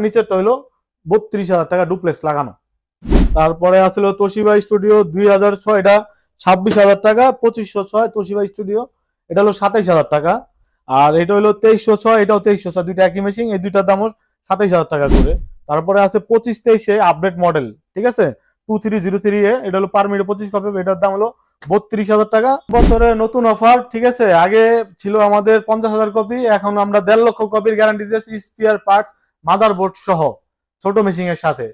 নিচেরটা হইলো 32,000 টাকা ডুপ্লেক্স লাগানো। তারপরে আছিল তোশিবা স্টুডিও 2006, এটা 26,000 টাকা। 2506 তোশিবা স্টুডিও, এটা হলো 27,000 টাকা। আর এটা হলো 2306, এটাও 2306, দুইটা একই মেশিন, এই দুইটার দামও 27,000 টাকা করে। তারপরে আছে 2523 আপডেট মডেল, ঠিক আছে, 2303 এটা হলো পার মিনিটে 25 কপি, এটার দাম হলো 32,000 টাকা। বছরে নতুন অফার, ঠিক আছে। আগে ছিল আমাদের 50,000 কপি, এখন আমরা 1.5 লক্ষ কপির গ্যারান্টি দিয়েছি স্পেয়ার পার্টস মাদারবোর্ড সহ ছোট মেশিন এর সাথে।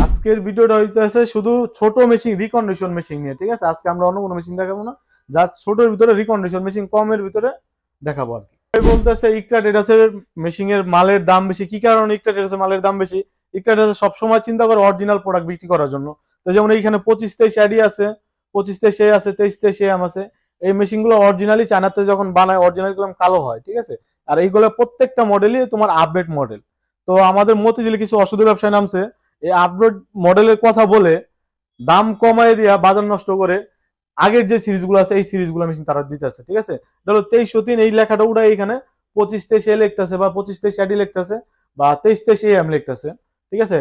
আজকের ভিডিওটা হইতেছে শুধু ছোট মেশিন রিকন্ডিশন মেশিন নিয়ে, ঠিক আছে। আজকে আমরা অন্য কোনো মেশিন দেখাবো না, জাস্ট ছোটের ভিতরে রিকন্ডিশন মেশিন, কমের ভিতরে দেখাবো আর কি। বলতেছে ইকটা ট্রেডার্সের মেশিনের মালের দাম বেশি। কি কারণে ইকটা ট্রেডার্সের মালের দাম বেশি? ইকটা ট্রেডার্স সবসময় চিন্তা করে অরিজিনাল প্রোডাক্ট বিক্রি করার জন্য। তো যেমন এইখানে 2523 অ্যাডি আছে, 2523 আছে, 2323 এম আছে। এই মেশিনগুলো অরিজিনালি চায়নাতে যখন বানায় অরিজিনাল কালো হয়, ঠিক আছে। আর এইগুলো প্রত্যেকটা মডেলই তোমার আপডেট মডেল। তো আমাদের মতিঝিলে কিছু অসাধু ব্যবসায় নামছে এই আপডেট মডেলের কথা বলে দাম কমায় দিয়া বাজার নষ্ট করে আগের যে সিরিজগুলো আছে এই সিরিজগুলো মেশিন তারা দিতেছে, ঠিক আছে। ধরো 2303 এই লেখাটা উঠে এখানে 2523 এ লিখতেছে বা 2523 অ্যাডি লিখতেছে বা 2323 এম লিখতেছে, ঠিক আছে।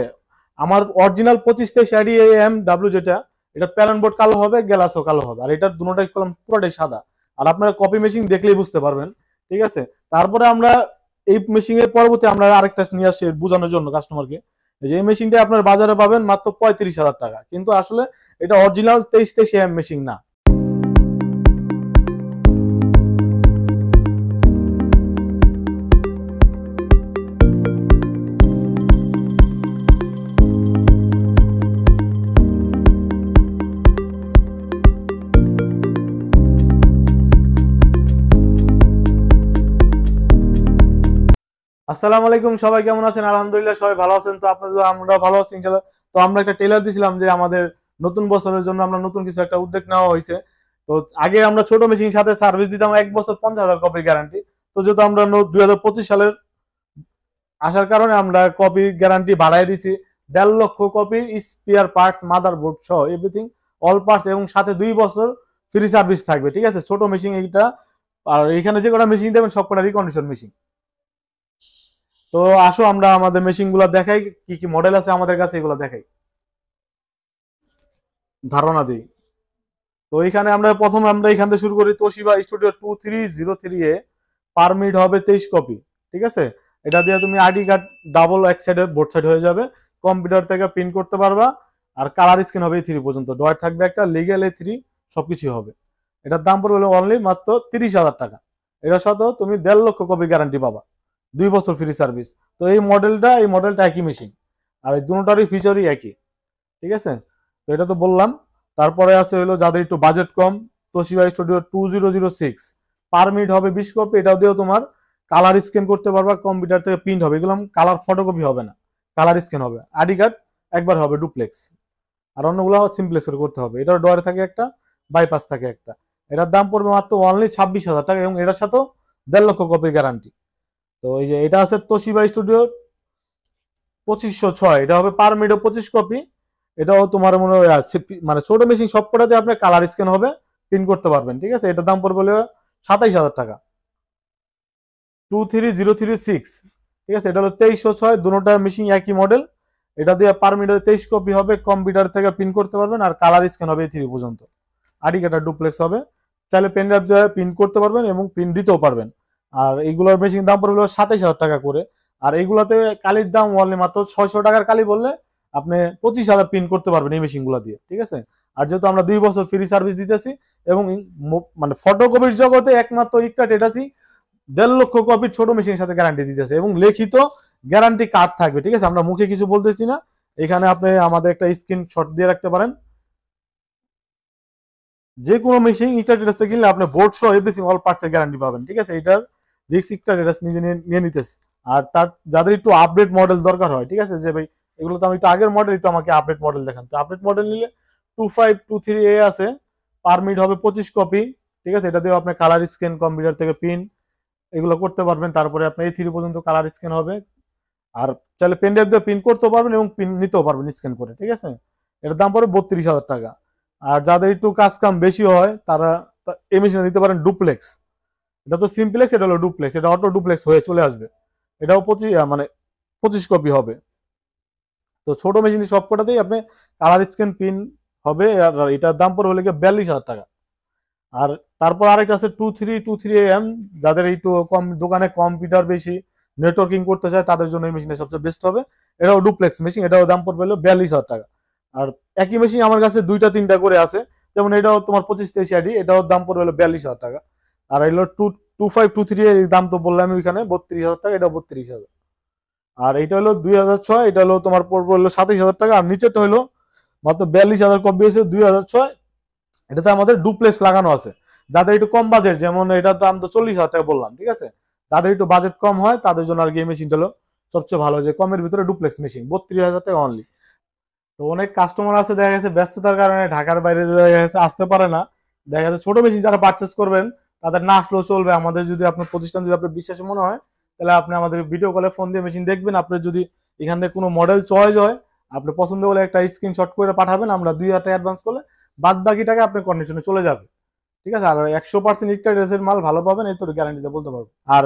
আমার অরিজিনাল 2523 অ্যাডি এম ডাব্লিউ যেটা, এটা প্যারেন্ট বোর্ড কালো হবে, গ্লাসও কালো হবে, আর এটার দুটোটাই কলম পুরোটাই সাদা। আর আপনারা কপি মেশিন দেখলেই বুঝতে পারবেন, ঠিক আছে। তারপরে আমরা এই মেশিনের পরবর্তী আমরা আরেকটা নিয়ে আসছি বোঝানোর জন্য কাস্টমারকে, যে এই মেশিনটা আপনার বাজারে পাবেন মাত্র 35,000 টাকা, কিন্তু আসলে এটা অরিজিনাল 2323 এম মেশিন না। আসসালামু আলাইকুম, সবাই কেমন আছেন? আলহামদুলিল্লাহ সবাই ভালো আছেন। তো আপনাদের আমরা ভালো আছি ইনশাআল্লাহ। তো আমরা একটা ট্রেলার দিছিলাম যে আমাদের নতুন বছরের জন্য আমরা নতুন কিছু একটা উদ্যোগ নেওয়া হয়েছে। তো আগে আমরা ছোট মেশিন সাথে সার্ভিস দিতাম 1 বছর 50,000 কপির গ্যারান্টি। তো যেহেতু আমরা 2025 সালের আসার কারণে আমরা কপি গ্যারান্টি বাড়াই দিছি 1.5 লক্ষ কপি স্পেয়ার পার্টস মাদারবোর্ড সহ এভরিথিং অল পার্টস, এবং সাথে 2 বছর ফ্রি সার্ভিস থাকবে, ঠিক আছে। ছোট মেশিন এইটা। আর এখানে যে কটা মেশিন দেবেন সবকটা রিকন্ডিশন মেশিন। তো আসো আমরা আমাদের মেশিন গুলা দেখাই, কি কি মডেল আছে আমাদের কাছে এগুলো দেখাই, ধারণা দিই। তো এখানে আমরা এখান থেকে শুরু করি। তোশিবা স্টুডিও 2303 এ পার মিনিট হবে 23 কপি, ঠিক আছে। এটা দিয়ে তুমি আইডি কার্ড ডাবল এক সাইডে বোর্ড সাইড হয়ে যাবে, কম্পিউটার থেকে প্রিন্ট করতে পারবা। আর কালার স্ক্রিন হবে A3 পর্যন্ত, ডয়ার থাকবে একটা, লিগ্যাল A3, সবকিছু হবে। এটার দাম পড়বে অনলি মাত্র 30,000 টাকা। এটার সাথেও তুমি 1.5 লক্ষ কপি গ্যারান্টি পাবা, 2 বছর ফ্রি সার্ভিস। তো এই মডেলটা একই মেশিন, আর এই দুটোটারই ফিচারই একই, ঠিক আছে। তো এটা তো বললাম। তারপরে আছে হলো যাদের একটু বাজেট কম, তোশিবা স্টুডিও 2006 পার মিনিট হবে 20 কপি। এটাও দিয়েও তোমার কালার স্ক্যান করতে পারবা, কম্পিউটার থেকে প্রিন্ট হবে। এগুলো কালার ফটোকপি হবে না, কালার স্ক্যান হবে। আইডি কার্ড একবার হবে ডুপ্লেক্স, আর অন্যগুলো সিমপ্লেক্স করে করতে হবে। এটার ডয়ারে থাকে একটা, বাইপাস থাকে একটা। এটার দাম পড়বে মাত্র অনলি 26,000 টাকা, এবং এটার সাথেও 1.5 লক্ষ কপির গ্যারান্টি। তো এই যে এটা আছে তোশিবা স্টুডিও 2506, এটা হবে পার মিনিটে 25 কপি। এটাও তোমার মনে হয় মানে ছোট মেশিন সবকটাতে আপনার কালার স্ক্যান হবে, প্রিন্ট করতে পারবেন, ঠিক আছে। এটার দাম পড়বে 27,000 টাকা। 23036, ঠিক আছে। এটা হলো 2306, দুটোটা মেশিন একই মডেল। এটা দিয়ে পার মিনিটে 23 কপি হবে, কম্পিউটার থেকে প্রিন্ট করতে পারবেন, আর কালার স্ক্যান হবে A3 পর্যন্ত। আইডি কার্ড ডুপ্লেক্স হবে, চাইলে পেন ড্রাইভ দিয়ে প্রিন্ট করতে পারবেন এবং প্রিন্ট দিতেও পারবেন। আর এইগুলোর মেশিন দাম পড়বে 27,000 টাকা করে। আর এইগুলাতে কালির দাম অনলি মাত্র 600 টাকার কালি বললে আপনি 25,000 প্রিন্ট করতে পারবেন এই মেশিনগুলো দিয়ে, ঠিক আছে। আর যেহেতু আমরা 2 বছর ফ্রি সার্ভিস দিতেছি, এবং মানে ফটোকপির জগতে একমাত্র ইকটা ট্রেডার্সই 1.5 লক্ষ কপির ছোট মেশিনের সাথে গ্যারান্টি দিতেছে, এবং লিখিত গ্যারান্টি কার্ড থাকবে, ঠিক আছে। আমরা মুখে কিছু বলতেছি না, এখানে আপনি আমাদের একটা স্ক্রিনশট দিয়ে রাখতে পারেন। যে কোনো মেশিন ইকটা ট্রেডার্স থেকে কিনলে আপনি বোর্ড সহ এভরিথিং অল পার্টসের গ্যারান্টি পাবেন, ঠিক আছে। এটার রিস্ক ইকটা ট্রেডার্স নিজে নিয়ে নিতেছে। আর তার যাদের একটু আপডেট মডেল দরকার হয়, ঠিক আছে, যে ভাই এগুলো তো আমি একটু আগের মডেল, একটু আমাকে আপডেট মডেল দেখান। তো আপডেট মডেল নিলে 2523 আছে, পার মিনিট হবে 25 কপি, ঠিক আছে। এটা দিয়ে আপনি কালার স্ক্যান, কম্পিউটার থেকে প্রিন্ট এগুলো করতে পারবেন। তারপরে আপনার A3 পর্যন্ত কালার স্ক্যান হবে, আর চাইলে পেন ড্রাইভ দিয়ে প্রিন্ট করতে পারবেন এবং প্রিন্ট নিতেও পারবেন স্ক্যান করে, ঠিক আছে। এটার দাম পড়বে 32,000 টাকা। আর যাদের একটু কাজ কাম বেশি হয় তারা এই মেশিনে নিতে পারেন ডুপ্লেক্স। এটা তো সিমপ্লেক্স, এটা হলো ডুপ্লেক্স, এটা অটো ডুপ্লেক্স হয়ে চলে আসবে। এটাও 25 মানে 25 কপি হবে। তো ছোট মেশিন সবকটাতেই আপনি কালার স্ক্যান প্রিন্ট হবে। আর এটার দাম পড়বে হলে 42,000 টাকা। আর তারপর আরেকটা আছে 2323AM, যাদের একটু কম দোকানে কম্পিউটার বেশি নেটওয়ার্কিং করতে চায় তাদের জন্য এই মেশিনটা সবচেয়ে বেস্ট হবে। এটাও ডুপ্লেক্স মেশিন, এটাও দাম পড়বে হলো 42,000 টাকা। আর একই মেশিন আমার কাছে 2টা 3টা করে আছে, যেমন এটাও তোমার 2523 এটাও দাম পড়বে হলো 42,000 টাকা। আর এগুলো 2523 এর দাম তো বললাম ওইখানে 32,000 টাকা, এটাও 32,000। আর এটা হলো 2006, এটা হলো তোমার পড়বে হলো 27,000 টাকা। আর নিচেরটা হলো মাত্র 42,000 কপি হয়েছে 2006। এটাতে আমাদের ডুপ্লেক্স লাগানো আছে। যাদের একটু কম বাজেট, যেমন এটার দাম তো 40,000 টাকা বললাম, ঠিক আছে, যাদের একটু বাজেট কম হয় তাদের জন্য আর কি এই মেশিনটা হলো সবচেয়ে ভালো, যে কমের ভিতরে ডুপ্লেক্স মেশিন 32,000 টাকা অনলি। তো অনেক কাস্টমার আছে দেখা গেছে ব্যস্ততার কারণে ঢাকার বাইরে দেখা গেছে আসতে পারে না। দেখা যাচ্ছে ছোট মেশিন যারা পারচেস করবেন তাদের না আসলেও চলবে। আমাদের যদি আপনার প্রতিষ্ঠান যদি আপনার বিশ্বাস মনে হয়, তাহলে আপনি আমাদের ভিডিও কলে ফোন দিয়ে মেশিন দেখবেন। আপনার যদি এখান থেকে কোনো মডেল চয়েস হয়, আপনি পছন্দ হলে একটা স্ক্রিনশট করে পাঠাবেন, আমরা 2,000 টাকা অ্যাডভান্স করলে বাদ বাকি টাকা আপনার কন্ডিশনে চলে যাবে, ঠিক আছে। আর 100% ইকটা ড্রেসের মাল ভালো পাবেন, এই তো গ্যারান্টিতে বলতে পারবো। আর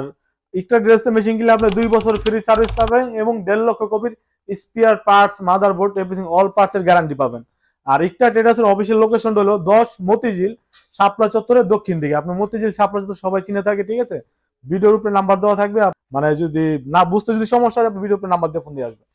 ইকটা ড্রেসের মেশিন কিনলে আপনি 2 বছর ফ্রি সার্ভিস পাবেন এবং 1.5 লক্ষ কপির spare parts, motherboard, everything all parts এর গ্যারান্টি পাবেন। আর ইকটা ট্রেডার্সের অফিসিয়াল লোকেশন হলো 10 মতিঝিল শাপলা চত্বরের দক্ষিণ দিকে। আপনি মতিঝিল শাপলা চত্বর সবাই চিনে থাকে, ঠিক আছে। ভিডিওর উপরে নাম্বার দেওয়া থাকবে, মানে যদি না বুঝতে যদি সমস্যা হয় আপনি ভিডিওর উপরে নাম্বার দিয়ে ফোন দিয়ে আসবেন।